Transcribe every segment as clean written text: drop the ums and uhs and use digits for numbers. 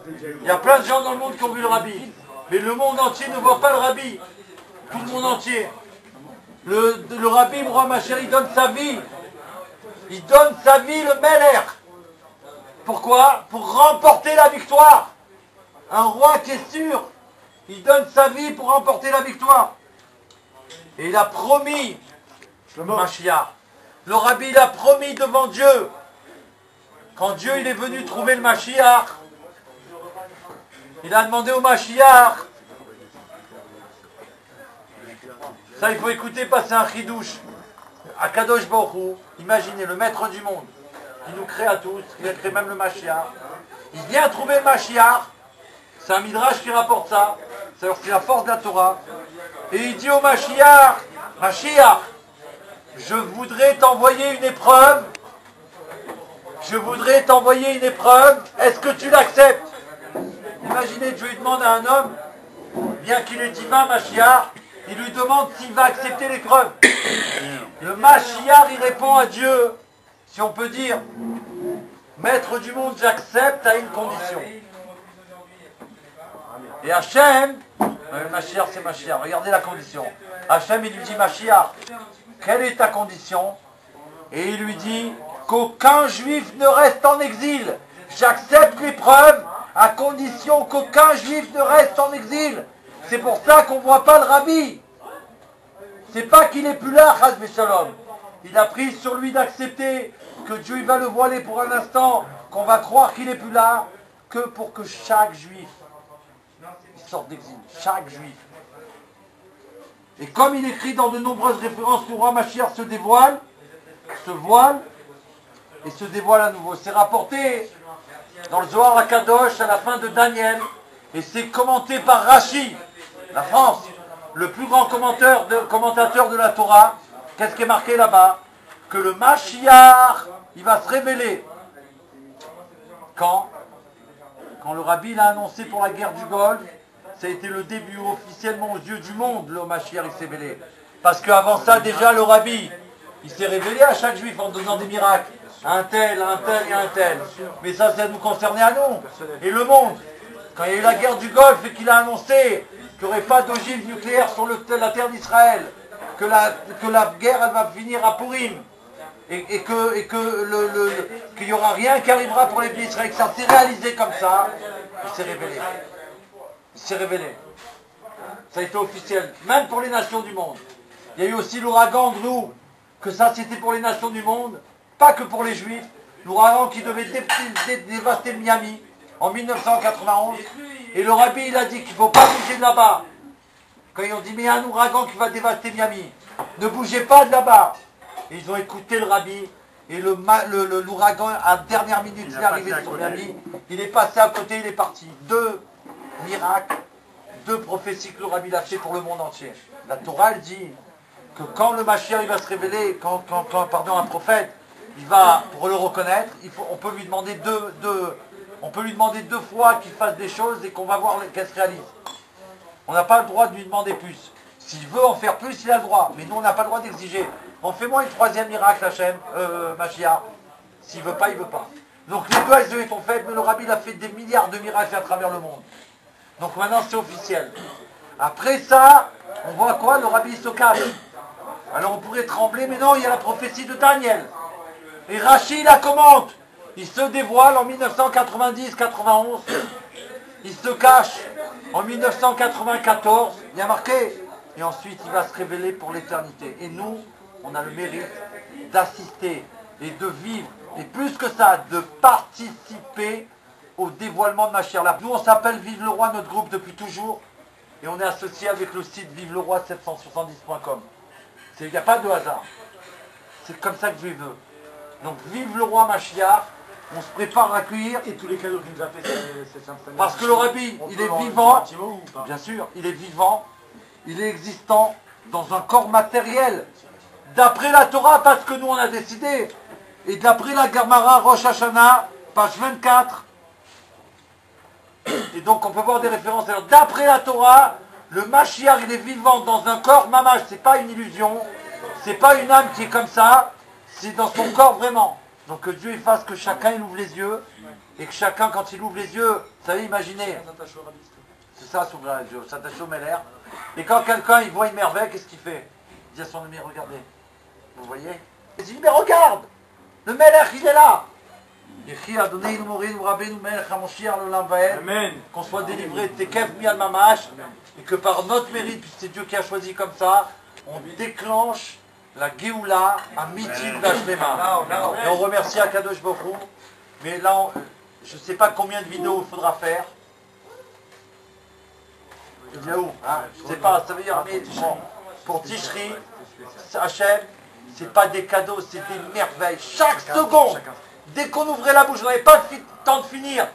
Il y a plein de gens dans le monde qui ont vu le Rabbi. Mais le monde entier ne voit pas le Rabbi. Tout le monde entier. Le Rabbi, mon roi, ma chérie, il donne sa vie. Il donne sa vie, le Meller. Pourquoi? Pour remporter la victoire. Un roi qui est sûr, il donne sa vie pour remporter la victoire. Et il a promis, le Mashiach. Le Rabbi, il a promis devant Dieu. Quand Dieu il est venu trouver le Mashiach, il a demandé au Mashiach. Ça, il faut écouter, passer un chidouche. Akadosh Baruch Hu, imaginez, le maître du monde, qui nous crée à tous, qui a créé même le Mashiach. Il vient trouver le Mashiach. C'est un midrash qui rapporte ça. C'est la force de la Torah. Et il dit au Mashiach, Mashiach, je voudrais t'envoyer une épreuve. Je voudrais t'envoyer une épreuve. Est-ce que tu l'acceptes? Imaginez, Dieu lui demande à un homme, bien qu'il est divin, Mashiach, il lui demande s'il va accepter l'épreuve. Le Mashiach, il répond à Dieu, si on peut dire, Maître du monde, j'accepte à une condition. Et Hachem, Mashiach c'est Mashiach, regardez la condition. Hachem il lui dit, Mashiach, quelle est ta condition? Et il lui dit, qu'aucun juif ne reste en exil. J'accepte l'épreuve à condition qu'aucun juif ne reste en exil. C'est pour ça qu'on ne voit pas le Rabbi. C'est pas qu'il n'est plus là, Chas v'Shalom. Il a pris sur lui d'accepter que Dieu il va le voiler pour un instant, qu'on va croire qu'il n'est plus là, que pour que chaque juif sorte d'exil. Chaque juif. Et comme il écrit dans de nombreuses références que le roi Mashiach se dévoile, se voile et se dévoile à nouveau. C'est rapporté dans le Zohar HaKadosh à la fin de Daniel et c'est commenté par Rashi, la France, le plus grand commentateur de la Torah. Qu'est-ce qui est marqué là-bas? Que le Mashiach, il va se révéler. Quand le Rabbi l'a annoncé pour la guerre du Golfe, ça a été le début officiellement aux yeux du monde, le Mashiach il s'est révélé. Parce qu'avant ça, déjà, le Rabbi, il s'est révélé à chaque juif en donnant des miracles. Un tel et un tel. Mais ça nous concernait à nous. Et le monde. Quand il y a eu la guerre du Golfe et qu'il a annoncé qu'il n'y aurait pas d'ogive nucléaire sur la terre d'Israël, que la guerre elle va finir à Purim, et qu'il n'y aura rien qui arrivera pour les pays d'Israël, que ça s'est réalisé comme ça, il s'est révélé. Il s'est révélé. Ça a été officiel, même pour les nations du monde. Il y a eu aussi l'ouragan de nous, que ça c'était pour les nations du monde, pas que pour les juifs. L'ouragan qui devait dévaster Miami en 1991. Et le Rabbi il a dit qu'il ne faut pas bouger de là-bas. Quand ils ont dit mais il y a un ouragan qui va dévaster Miami, ne bougez pas de là-bas. Et ils ont écouté le Rabbi. Et l'ouragan, à la dernière minute, il est arrivé sur Miami. Il est passé à côté, il est parti. 2 miracles, 2 prophéties que le Rabbi a fait pour le monde entier. La Torah, elle dit que quand le Mashiach il va se révéler, quand un prophète, il va, pour le reconnaître, on peut lui demander deux fois qu'il fasse des choses et qu'on va voir qu'elles se réalisent. On n'a pas le droit de lui demander plus. S'il veut en faire plus, il a le droit. Mais nous, on n'a pas le droit d'exiger. Bon, fais-moi une 3e miracle, Hachem, Mashiach. S'il veut pas, il veut pas. Donc les deux, elles sont faites, mais le Rabbi il a fait des milliards de miracles à travers le monde. Donc maintenant, c'est officiel. Après ça, on voit quoi? Le Rabbi se cache. Alors on pourrait trembler, mais non, il y a la prophétie de Daniel. Et Rashi la commente. Il se dévoile en 1990-91. Il se cache en 1994. Il y a marqué. Et ensuite, il va se révéler pour l'éternité. Et nous, on a le mérite d'assister et de vivre, et plus que ça, de participer au dévoilement de Mashiach. Nous, on s'appelle Vive le Roi, notre groupe, depuis toujours. Et on est associé avec le site viveleroi770.com. Il n'y a pas de hasard. C'est comme ça que Dieu veut. Donc, vive le Roi Mashiach. On se prépare à accueillir. Et tous les cadeaux qu'il nous a fait, c'est parce que le Rabbi, il est vivant. Bien sûr, il est vivant. Il est existant dans un corps matériel. D'après la Torah, parce que nous on a décidé. Et d'après la Gemara Rosh Hashanah, page 24. Et donc on peut voir des références. Alors d'après la Torah, le Mashiach il est vivant dans un corps mamash. C'est pas une illusion. C'est pas une âme qui est comme ça. C'est dans son corps vraiment. Donc que Dieu il fasse que chacun il ouvre les yeux, et que chacun quand il ouvre les yeux, vous savez, imaginez, c'est ça s'ouvrir les yeux, s'attacher au Meller. Et quand quelqu'un il voit une merveille, qu'est-ce qu'il fait? Il dit à son ami, regardez, vous voyez? Il dit, mais regarde, le Meller il est là. Amen. Qu'on soit délivré de Tekef Mial Mamash, et que par notre mérite, puisque c'est Dieu qui a choisi comme ça, on déclenche la Géoula à Mitil Vashlema. Et on remercie Akadosh Baruch Hu. Mais là, je ne sais pas combien de vidéos il faudra faire. Il y a où hein? Je ne sais pas, ça veut dire, mais bon, pour Tishri, Hachem, c'est pas des cadeaux, c'est des merveilles. Chaque seconde, dès qu'on ouvrait la bouche, on n'avait pas le temps de finir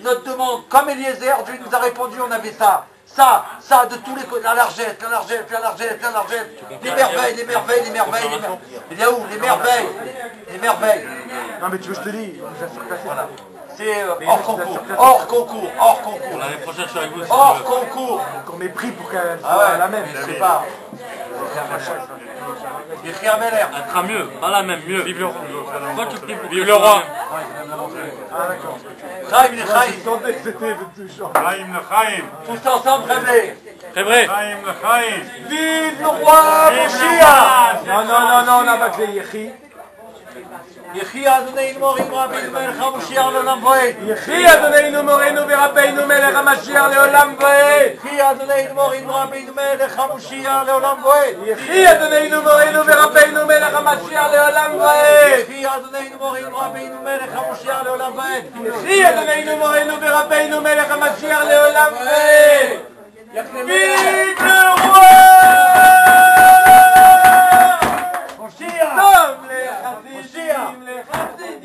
notre demande. Comme Eliezer, Dieu nous a répondu, on avait ça, de tous les côtés, la largette, les merveilles. Il y a où les merveilles? Non mais tu veux que je te dise, il nous a surclassé. Voilà. C'est hors concours. L'année prochaine, je suis avec vous. Hors concours. Qu'on ait pris pour qu'elle soit Ah ouais, la même. je sais pas. Yechia Meller. Elle sera mieux, pas la même, mieux. Vive le roi. Pourquoi tu pries pour Vive le roi. Ah d'accord. Chaim, Je sentais que c'était touchant. Chaim le Chaim. tous ensemble, rêvez. C'est vrai. Chaim le Chaim. Vive le roi, Moshiach. Non, on a battu Yechi. Yechia Adonai Morim Rabbeinu Melech HaMoshiach Leolam Voed. Yechi Adonai Morenu Verabbeinu Melech HaMashiach Leolam Voed. Yechia Adonai Morim Rabbeinu Melech HaMoshiach Leolam Voed. Yechi Adonai Morenu Verabbeinu Melech HaMashiach Leolam Voed. Yechia Adonai Morim Rabbeinu Melech HaMoshiach Leolam Voed. Yechi Adonai Morenu Verabbeinu Melech HaMashiach Leolam Voed. Vive le roi! Comme les Chassidim,